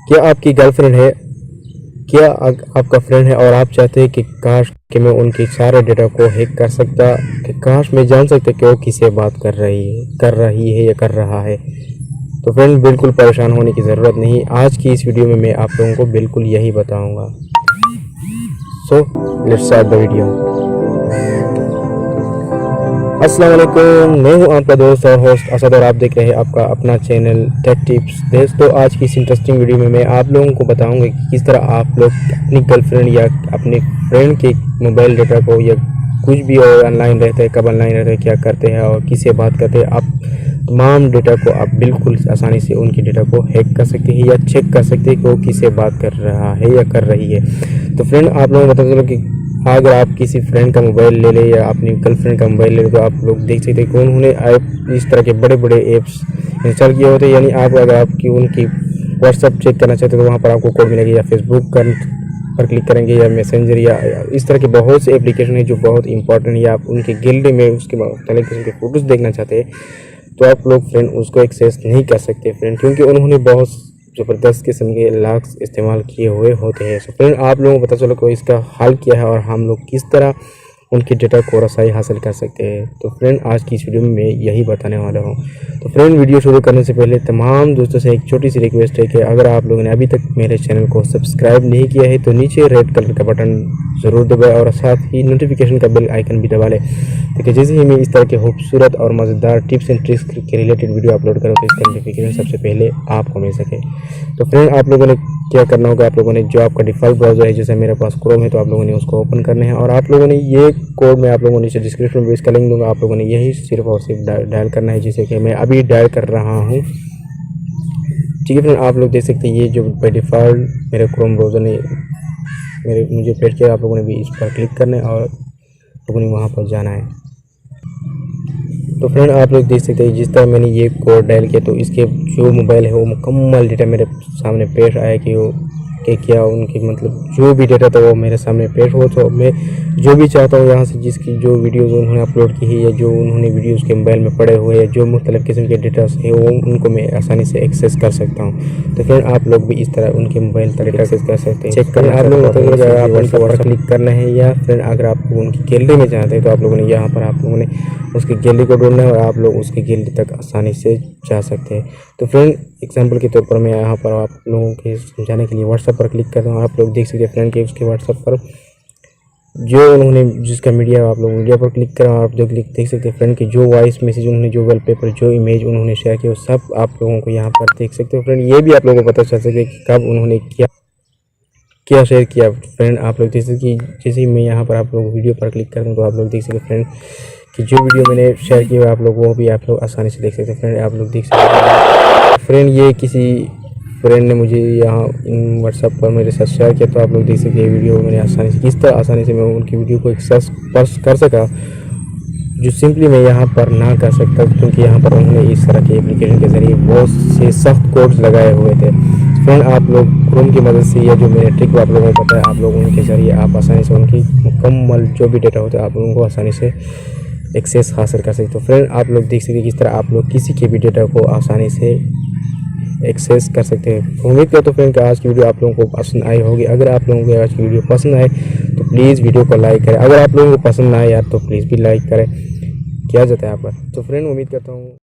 क्या आपकी गर्लफ्रेंड है, क्या आपका फ्रेंड है और आप चाहते हैं कि काश कि मैं उनके सारे डेटा को हैक कर सकता, कि काश मैं जान सकता कि वो किससे बात कर रही है या कर रहा है। तो फ्रेंड बिल्कुल परेशान होने की ज़रूरत नहीं, आज की इस वीडियो में मैं आप लोगों को बिल्कुल यही बताऊंगा। So let's start the video. अस्सलाम वालेकुम, मैं हूं आपका दोस्त और होस्ट असद और आप देख रहे हैं आपका अपना चैनल टेक टिप्स। दोस्तों आज की इस इंटरेस्टिंग वीडियो में मैं आप लोगों को बताऊंगा कि किस तरह आप लोग अपनी गर्लफ्रेंड या अपने फ्रेंड के मोबाइल डेटा को या कुछ भी और ऑनलाइन रहते हैं, कब ऑनलाइन रहते हैं, क्या करते हैं और किससे बात करते हैं, आप तमाम डेटा को आप बिल्कुल आसानी से उनके डेटा को हैक कर सकते हैं या चेक कर सकते हैं कि वो किससे बात कर रहा है या कर रही है। तो फ्रेंड आप लोगों को पता चलो कि अगर आप किसी फ्रेंड का मोबाइल ले लें या अपनी गर्लफ्रेंड का मोबाइल ले लें तो आप लोग देख सकते हैं कि उन्होंने ऐप इस तरह के बड़े बड़े ऐप्स इंस्टॉल किए होते हैं। यानी आप अगर आपकी उनकी व्हाट्सअप चेक करना चाहते हैं तो वहाँ पर आपको कोड मिलेगी, या फेसबुक पर क्लिक करेंगे, या मैसेंजर या इस तरह के बहुत से एप्लीकेशन है जो बहुत इंपॉर्टेंट है, या आप उनके गैलरी में उसके मुख्तलिफ किस्म के फ़ोटोज़ देखना चाहते हैं तो आप लोग फ्रेंड उसको एक्सेस नहीं कर सकते फ्रेंड, क्योंकि उन्होंने बहुत ज़बरदस्त किस्म के लॉक्स इस्तेमाल किए हुए होते हैं। सो फ्रेंड आप लोगों को पता चलो कि इसका हल क्या है और हम लोग किस तरह उनके डेटा को रसाई हासिल कर सकते हैं। तो फ्रेंड आज की इस वीडियो में मैं यही बताने वाला हूँ। तो फ्रेंड वीडियो शुरू करने से पहले तमाम दोस्तों से एक छोटी सी रिक्वेस्ट है कि अगर आप लोगों ने अभी तक मेरे चैनल को सब्सक्राइब नहीं किया है तो नीचे रेड कलर का बटन ज़रूर दबाएं और साथ ही नोटिफिकेशन का बेल आइकन भी दबा लें, ताकि जैसे ही मैं इस तरह के खूबसूरत और मज़ेदार टिप्स एंड ट्रिक्स के रिलेटेड वीडियो अपलोड करूँ तो इसका नोटिफिकेशन सबसे पहले आपको मिल सके। तो फ्रेंड आप लोगों ने क्या करना होगा, आप लोगों ने जो आपका डिफ़ॉल्ट ब्राउज़र है, जैसे मेरे पास क्रोम है, तो आप लोगों ने उसको ओपन करना है और आप लोगों ने ये कोड मैं आप लोगों ने नीचे डिस्क्रिप्शन में इसका लिंक दूंगा, आप लोगों ने यही सिर्फ और सिर्फ डायल करना है, जैसे कि मैं अभी डायल कर रहा हूँ। ठीक है फ्रेंड, आप लोग देख सकते हैं ये जो बाय डिफ़ॉल्ट मेरे क्रोम ब्राउज़र ने मुझे भेज किया, आप लोगों ने भी इस पर क्लिक करना है और लोगों ने वहाँ पर जाना है। तो फ्रेंड आप लोग देख सकते हैं जिस तरह मैंने ये कोड डायल किया तो इसके जो मोबाइल है वो मुकम्मल डेटा मेरे सामने पेश आया कि वो कि क्या उनकी मतलब जो भी डेटा था वो मेरे सामने पेश हो। तो मैं जो भी चाहता हूँ यहाँ से जिसकी जो वीडियोस उन्होंने अपलोड की है या जो उन्होंने वीडियोस के मोबाइल में पड़े हुए हैं, जो मुख्तलिफ़ किस्म के डेटा है वो उनको मैं आसानी से एक्सेस कर सकता हूँ। तो फिर आप लोग भी इस तरह उनके मोबाइल तक एक्सेस कर सकते हैं। चेक करना आप लोग पर क्लिक करना है, या फिर अगर आप उनकी गैलरी में चाहते हैं तो आप लोगों ने यहाँ पर आप लोगों ने उसकी गैलरी को ढूंढना है और आप लोग उसकी गैलरी तक आसानी से जा सकते हैं। तो फ्रेंड एग्जांपल के तौर पर मैं यहाँ पर आप लोगों के समझाने के लिए व्हाट्सएप पर क्लिक करता हूँ। आप लोग देख सकते हैं फ्रेंड के उसके व्हाट्सएप पर जो उन्होंने जिसका मीडिया आप लोग मीडिया पर क्लिक करें और आप जो क्लिक देख सकते हैं फ्रेंड की जो वॉइस मैसेज उन्होंने जो वॉलपेपर जो इमेज उन्होंने शेयर किया वो सब आप लोगों को यहाँ पर देख सकते हो। फ्रेंड ये भी आप लोगों को पता चल सके कि कब उन्होंने क्या शेयर किया। फ्रेंड आप लोग देख सकते कि जैसे ही मैं यहाँ पर आप लोग वीडियो पर क्लिक करता हूँ तो आप लोग देख सकते फ्रेंड कि जो वीडियो मैंने शेयर किया आप लोग वो भी आप लोग आसानी से देख सकते हैं। फ्रेंड आप लोग देख सकते हैं फ्रेंड ये किसी फ्रेंड ने मुझे यहाँ व्हाट्सएप पर मेरे साथ शेयर किया, तो आप लोग देख सकते हैं वीडियो मैंने आसानी से किस तरह आसानी से मैं उनकी वीडियो को एक्सेस कर सका, जो सिंपली मैं यहाँ पर ना कर सकता क्योंकि यहाँ पर उन्होंने इस तरह के एप्लीकेशन के ज़रिए बहुत से सख्त कोड्स लगाए हुए थे। फ्रेंड आप लोग क्रोम की मदद से या जो मेरे ट्रिक आप लोगों को पता है आप लोग उनके ज़रिए आप आसानी से उनकी मुकम्मल जो भी डेटा होता है आप लोगों को आसानी से एक्सेस हासिल कर सकते हो। फ्रेंड आप लोग देख सकते हैं किस तरह आप लोग किसी के भी डेटा को आसानी से एक्सेस कर सकते हैं। उम्मीद करता हूँ फ्रेंड कि आज की वीडियो आप लोगों को पसंद आई होगी। अगर आप लोगों को आज की वीडियो पसंद आए तो प्लीज़ वीडियो को लाइक करें, अगर आप लोगों को पसंद ना आए यार तो प्लीज़ भी लाइक करें, क्या जाता है आपका। तो फ्रेंड उम्मीद करता हूँ